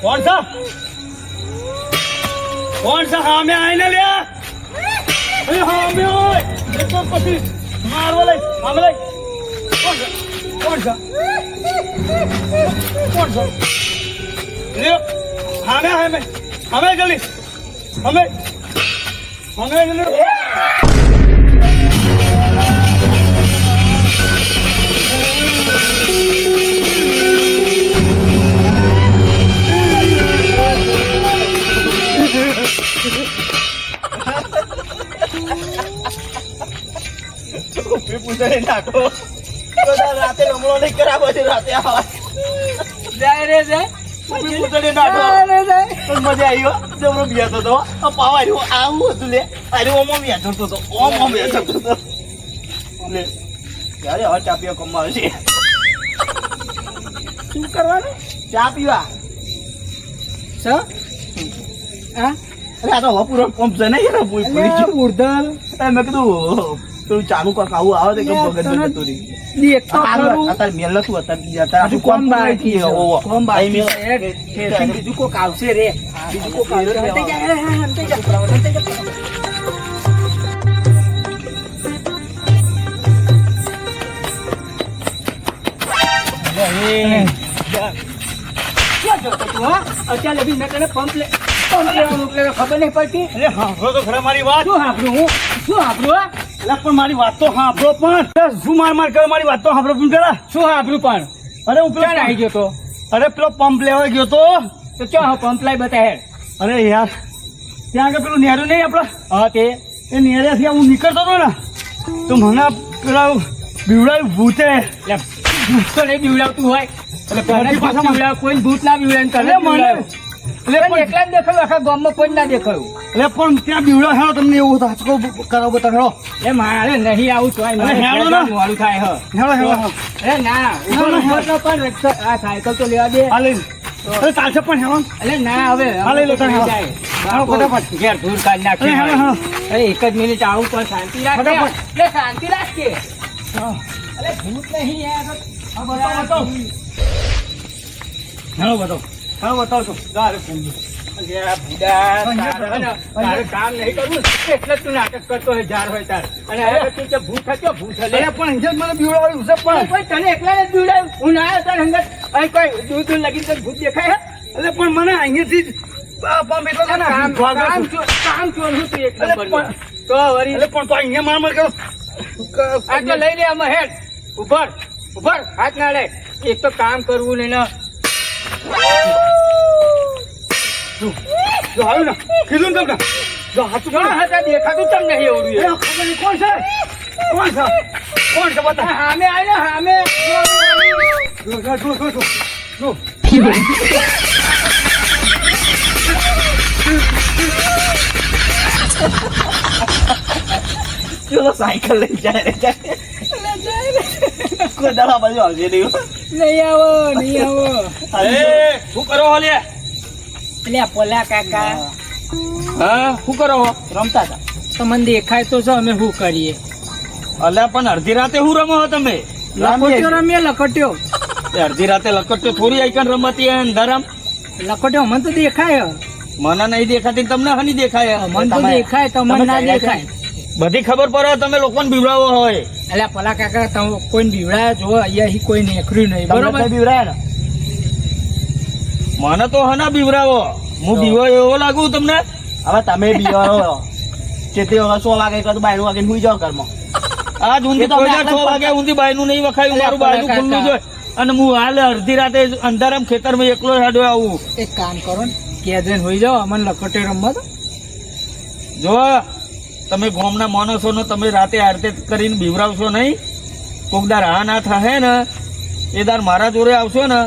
कौन सा हाँ में आए ना लिया अरे हाँ में ओए देखो पति मार वाले हम ले कौन सा ले हमें जल्दी हमें जल्दी નાખો રાતે લમણો નહીં કરાવો છે રાતે જાય રે જાય પૂતળે નાખો મજા આવી હો જમરો બેઠો તો પાવા રહ્યો આવું હતું લે અરે ઓમો બેઠો તો ઓમો બેઠો તો લે યાર હવે ચા પીવા કમવા છે શું કરવાનું ચા પીવા હા અરે આ તો હવે પૂરો પંપ છે નહીં ને પૂરધલ મેં કીધું તું ચાલુ કા ખાવું આવે તો કેમ બગડ જતો રહી દેખ તો અત્યારે મેલ નતું અત્યારે જતા હજુ કોમ બાકી છે ઓવો કોમ બાકી મેલ બીજું કોક આવશે રે બીજું કોક આવશે હંતે જા હંતે જા અત્યારે બી મેં તને પંપ લેવાનું ખબર નહીં પડતી અરે હાંભળો તો ખરા મારી વાત શું હાંભળું એટલે પણ મારી વાત તો હાંભળો પણ શું માર કરે મારી વાત તો હાંભળો પણ પેલા શું હાંભળું પણ અરે હું પેલો આવી ગયો તો અરે પેલો પંપ લેવા ગયો તો ક્યાં પંપ લાઈ બતાવે અરે યાર ત્યાં આગળ પેલું નેરું નહીં આપડે હા તે એ નેરેથી હું નીકળતો હતો ને તો મને પેલા બીવડાયું ભૂતે ભૂત તો નહીં બીવડાવતું હોય એટલે કોઈ ભૂત ના બીવડાવે તને એકલા જ દેખાયું આખા ગામમાં કોઈ ના દેખાયું એટલે પણ ત્યાં બીવડા હેડો તમને એવું હાચકો કરાવો બતા હેડો એ મારે નહીં આવું તો મોડું થાય હેડો અરે ના પણ આ સાયકલ તો લેવા દે હાલે અરે ચાલશે પણ હેડો એટલે ના હવે હાલે લો તને હેડો ફટાફટ ઘેર ધૂળ કાઢી નાખી અરે એક જ મિનિટ આવું પણ શાંતિ રાખે એટલે શાંતિ રાખજે અરે ભૂત નહીં યાર બતાવો હેડો બતાવો હા બતાવો છો કામ નહીં કરવું એટલે તું નાટક કરતો હોય જાર હોય તાર અને ભૂત થયો ભૂત મને બીવડાવ્યું છે પણ તને એકલા ને બીવડાવ્યું હું ના આવ્યો તાર હંગત અહીં કોઈ દૂર દૂર લગી તો ભૂત દેખાય એટલે પણ મને અહીંયાથી પંપ એટલો છે ને કામ ચોર હું તું એકદમ તો વરી એટલે પણ તો અહીંયા માર કરો આ તો લઈ લે આમાં હેડ ઉભર હાથ ના લે એક તો કામ કરવું ને ના જો આવ્યું ને કીધું ને તમને જો હાથું હતા દેખાતું ચમ નહીં એવું ખબર નહીં કોણ છે બતા હામે આવ્યો હામે જો ચલો સાયકલ લઈ જાય કોઈ દવા બાજુ આવશે નહીં આવો અરે શું કરો લે એટલે પોલા કાકા હા શું કરો રમતા હતા તો મને દેખાય તો છો અમે શું કરીએ અલ્યા પણ અડધી રાતે શું રમો તમે લખોટ્યો રમીએ લખોટ્યો અડધી રાતે લકટ્યો થોડી આઈકન રમતી અંધારામ લખોટ્યો મને તો દેખાય મને નહીં દેખાતી તમને હની દેખાય મને તો દેખાય તમને ના દેખાય બધી ખબર પડે તમે લોકોને બીવડાવો હોય એટલે પલા કાકા તમે કોઈ બીવડાયા જો અહીંયા કોઈ નેખર્યું નહીં બરોબર બીવડાયા મને તો હના બીવરાવો હું બીવો એવો લાગુ તમને હવે તમે બીવો કેટલી વખત 100 વાગે કદ 12 વાગે સુઈ જાવ ઘરમાં આજ ઊંધી 6 વાગે ઊંધી બાયનું નહીં વખાયું મારું બાયનું ખુલ્લું છે અને હું હાલ અડધી રાતે અંધારામ ખેતરમાં એકલો હાડો આવું એક કામ કરો ને કેજન હોઈ જાવ અમને લખોટે રમવા દો જો તમે ગામના માણસો ને તમે રાતે આરતે કરીને બીવરાવશો નહીં કોકદાર હા ના થાય ને એ દાર મારા જોડે આવશો ને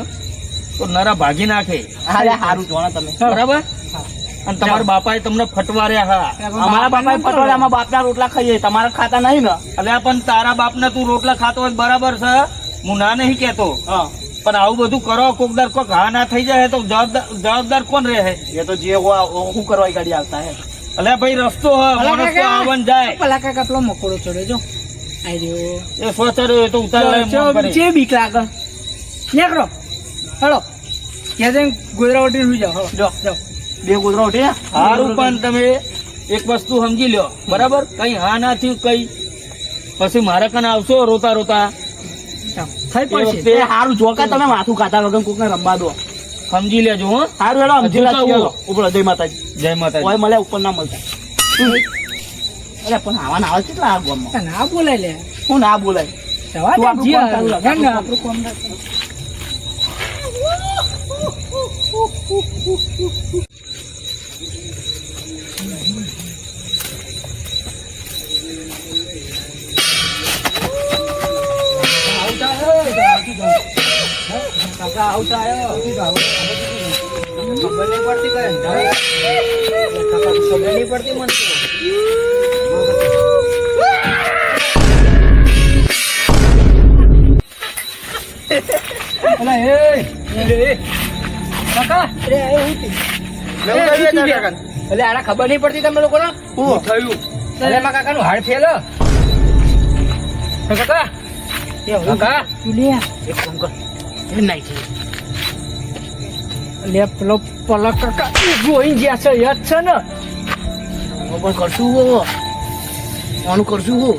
તો નરા ભાગી નાખે સારું જોણા તમે બરાબર અને તમારા બાપાએ તમને ફટવાર્યા હા અમારા બાપાએ ફટવાર્યા અમારા બાપના રોટલા ખાઈએ તમારા ખાતા નહીં ને એટલે પણ તારા બાપના તું રોટલા ખાતો હોય બરાબર છે હું ના નહીં કેતો પણ આવું બધું કરો કોકદાર કોક હા ના થઈ જાય તો જવાબદાર કોણ રહે એ તો જે શું કરવા ગાડી આવતા હે એટલે ભાઈ રસ્તો આવન જાય પેલા કાકા પેલો મકોડો ચડે જો આઈ રહ્યો એ સ્વચર તો ઉતાર લે જે બીક લાગે નીકળો હેલો ત્યાં જઈને ગોદરાવટી સુઈ જાઓ. જો જાઓ. બે ગોદરા ઉઠી સારું પણ તમે એક વસ્તુ સમજી લ્યો બરાબર કઈ હા ના થયું કઈ પછી મારા કને આવશો રોતા રોતા જાઓ. થઈ એ પડશે. વખતે સારું જોકા તમે માથું ખાતા વગર કોકને રમવા દો. સમજી લેજો હો સારું હેડો સમજી હજુ તો લાગી હું. હેડો. ઉપર જય માતાજી. જય માતાજી ઓય મળે ઉપર ના મળતા. અરે પણ આવા ના આવે કેટલા આ ગામમાં. ના બોલાય લે. હું ના બોલાય. જવા તું દે, આપણું જી કામ ચાલુ રાખ. હે ને? આપણું કામ રાખ. કાકા આવતા આવ્યો. ખબર નહીં પડતી કઈ કાકા ખબર નહીં પડતી મને અલા એ કાકા એટલે આને ખબર નહીં પડતી તમે લોકોને હું? થયું અરે મારા કાકાનું હાડ ફેલ કાકા કાકા એક કામ કર. એ નહીં છે. લે પેલો પલક કાકા જોઈ ગયા છે યાદ છે ને હું પણ કરશું હો. આનું કરશું હો.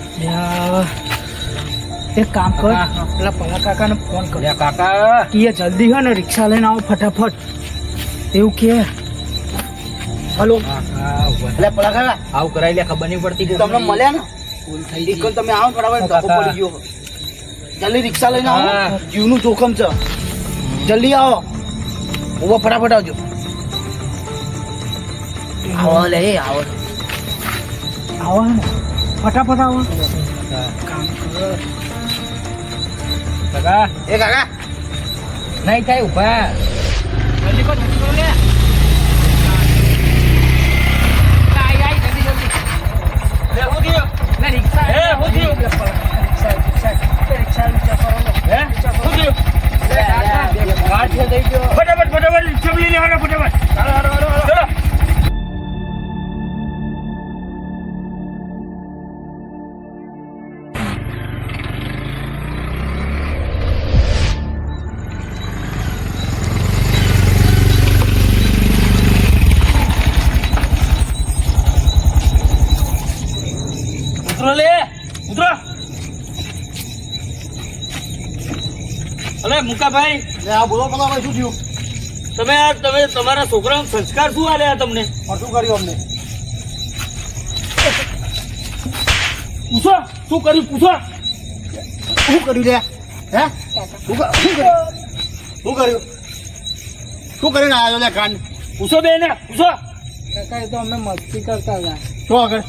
એક કામ કર પેલા પલક કાકાને ફોન કર કાકા કે જલ્દી હે ને રિક્ષા લઈને આવો ફટાફટ એવું કે હલો એટલે પેલા કાકા આવું કરાવી લે ખબર નહીં પડતી તમને મળ્યા ને ભૂલ થઈ એક તમે આવો ને બરાબર ધક્કો કાકા. પડી ગયો. જલ્દી રિક્ષા લઈને આવો. હા. જીવનું જોખમ છે. જલ્દી આવો. ઉભો ફટાફટ આવજો. આવો લે આવો. આવો હે ને ફટાફટ આવો કામ કર કાકા એ કાકા નહીં થાય ઉભા જલ્દી કર જલ્દી લે આઈ આઈ જલ્દી જલ્દી લે હું થયું ના રિક્ષા એ, હું થયું? રિક્ષા કરો હે શું થયું ગાંઠિયા દઈ દો ફટાફટ ફટાફટ રિક્ષા લઈને આવો ફટાફટ ચલો ઉતરો લે ઉતરો અલે મુકાભાઈ લે આ બોલો પેલા ભાઈ શું થયું? તમે તમારા છોકરાનો સંસ્કાર શું આલ્યા તમને આ શું કર્યું અમને? પૂછો શું કર્યું પૂછો શું કર્યું લે? હે? શું કર્યું? શું કર્યું? શું કરીને આવ્યો લે કાન? પૂછો બે ને પૂછો કાકા એ તો અમે મસ્તી કરતા હતા શું આગળ?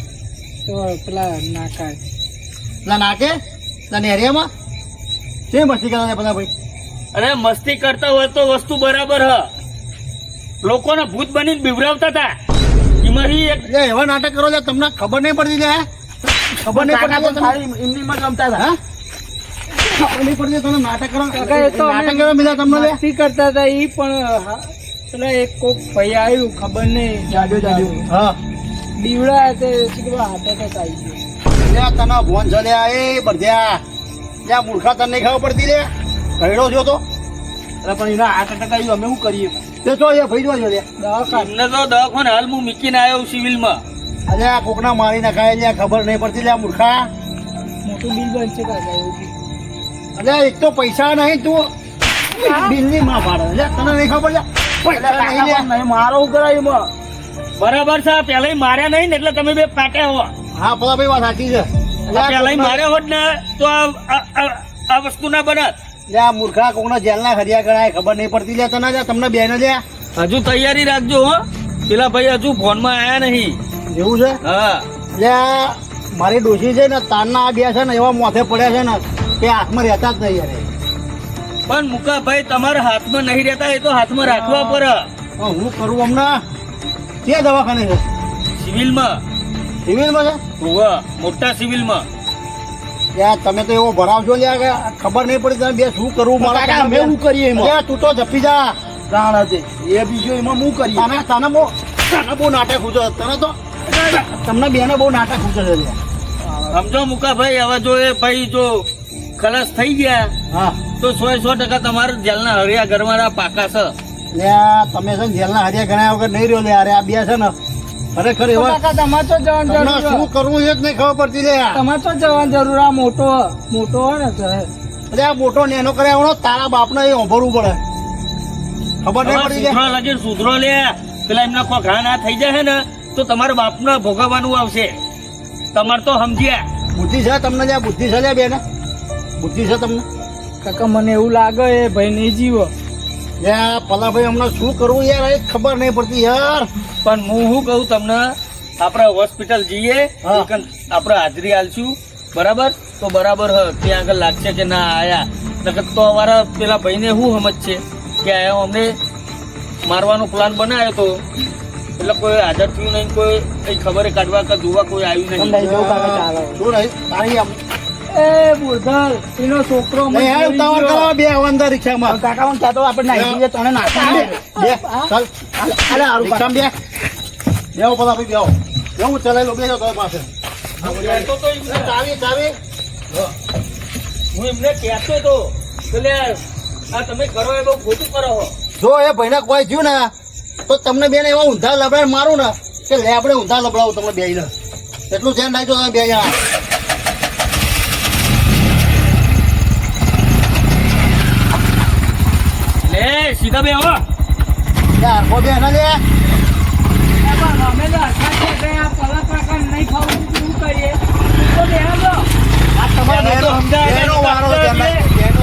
તો પેલા નાકા ના નાકે? ના નેરિયામાં? કેમ મસ્તી કરતા હતા બધા ભાઈ? અરે મસ્તી કરતા હોય તો વસ્તુ બરાબર હ લોકોને ભૂત બનીને બિવરાવતા હતા એમાંથી એક લે એવા નાટક કરો લે તમને ખબર નહીં પડતી લે ખબર નહીં પડતી તમને ઇમનીમાં જમતા હતા હા ખબર નહીં પડતી તમને નાટક કરો કાકા એ તો નાટક કરવા મિલા તમને લે મસ્તી કરતા હતા ઈ પણ પેલા એક કોક ભાઈ આવ્યું ખબર નહીં જાડ્યો હા દીવડા તે શીખવા હાથે તક આવી ગયો લે તને ભોન છે લે એ બરધ્યા લે મૂર્ખા તને નહીં ખબર પડતી લે કઈડો છો તો અરે પણ એના હાથ અટક આવ્યું અમે શું કરીએ તે જો એ ભાઈ જો લે દવાખાને એમને તો દવાખાને હાલ હું મૂકીને આવ્યો સિવિલમાં અરે આ કોકના મારી નખાય લે ખબર નહીં પડતી લે મૂર્ખા મોટું બિલ બનશે કાકા એવું બી. અરે એક તો પૈસા નહીં તું બિલની માં પાડે લે તને નહીં ખબર લે પૈસા નહીં લે મારો હું કરાય એમાં બરાબર છે પેલા માર્યા નહીં ને એટલે તમે બે ફાટ્યા હો હા પેલા ભાઈ વાત સાચી છે પેલા માર્યા હોત ને તો આ વસ્તુ ના બનત લે આ મૂર્ખા કોકના જેલના ખરિયા ગણાય ખબર નહીં પડતી લે તને લે તમને બેન લે હજુ તૈયારી રાખજો હો પેલા ભાઈ હજુ ફોનમાં આયા નહીં એવું છે હા લે આ મારી ડોશી છે ને તારના આ બે છે ને એવા મોથે પડ્યા છે ને કે હાથમાં રહેતા જ નહીં યાર પણ મુકાભાઈ તમારા હાથમાં નહીં રહેતા એ તો હાથમાં રાખવા પડે હું કરું હમણાં ક્યાં દવાખાને છે સિવિલમાં સિવિલમાં છે હોવા મોટા સિવિલમાં યાર તમે તો એવો ભરાવજો લે કે ખબર નહીં પડી તમે બે શું કરવું મારા અમે શું કરીએ એમાં તું તો જપી જા પ્રાણ હતી એ બીજું એમાં શું કરીએ તને બહુ નાટક ખૂચો તને તો તમને બેને બહુ નાટક ખૂચો છે લે. સમજો મુકાભાઈ હવે જો એ ભાઈ જો ખલાસ થઈ ગયા હા તો 100% તમારા જેલના હરિયા ઘરવાળા પાકા છે લે તમે છે ને જેલના હારિયા ગણાયા વગર નહીં રહ્યો લે અરે આ બે છે ને ખરેખર એવા કાકા તમારે તો જવાની તમને જરૂર શું કરવું એ જ નહીં ખબર પડતી લે તમારે તો જવાની જરૂર આ મોટો હોય ને તો અરે આ મોટો નેનો કર્યા વણો તારા બાપને એ ઓભરવું પડે ખબર નહીં પડી લે સુધરો લગીર સુધરો લે પેલા એમના કોઈ ઘા ના થઈ જાય ને તો તમારા બાપને ભોગવવાનું આવશે તમારે તો સમજ્યા બુદ્ધિ છે તમને લે બુદ્ધિ છે લે બેને બુદ્ધિ છે તમને કાકા મને એવું લાગે એ ભાઈ નહીં જીવો લે પલાભાઈ હમણાં શું કરવું યાર એ ખબર નહીં પડતી યાર પણ હું શું કહું તમને આપણે હોસ્પિટલ જઈએ હા. આપણે હાજરી આલશું બરાબર તો બરાબર હ ત્યાં આગળ લાગશે કે ના આયા નકર તો અમારા પેલા ભાઈને શું સમજ છે કે આયા અમને મારવાનો પ્લાન બનાવ્યો તો એટલે કોઈ હાજર થયું નહીં કોઈ કઈ ખબર કાઢવા કે જોવા કોઈ આવ્યું નહીં લઈ જાઉં કાકા ચાલો શું નહીં તારી આમ એ બુધલ એનો છોકરો મને નહીં હેડ ઉતાવળ જોઈ કરો બે અંદર રિક્ષામાં કાકા હું કહેતો આપણે નાખી દઈએ તને નાખી બે ચાલ અરે હારું રિક્ષામાં બેહો પલાભાઈ બેહો હું ચલાવી લો બેસો તમારી પાસે કહેતો તો એમને ચાવી ચાવી હું એમને કહેતો તો કે લે આ તમે કરો એ બહુ ખોટું કરો છો. જો એ ભાઈને કોઈ થયું ને તો તમને બેને એવા ઊંધા લબડાડ મારું ને કે લે આપણે ઊંધા લબડાવું તમને બે ને એટલું ધ્યાન રાખજો તમે બે જણા લે સીધા બે હો યાર કો બે ના લે અમે તો આખા છે કે આ પલા કાકા નહીં ખાવું તો શું કરીએ તું તો બેહો આ તમારા બેનો બેનો સમજાય બેનો ને, વારો સમજાય છે ને. બેનો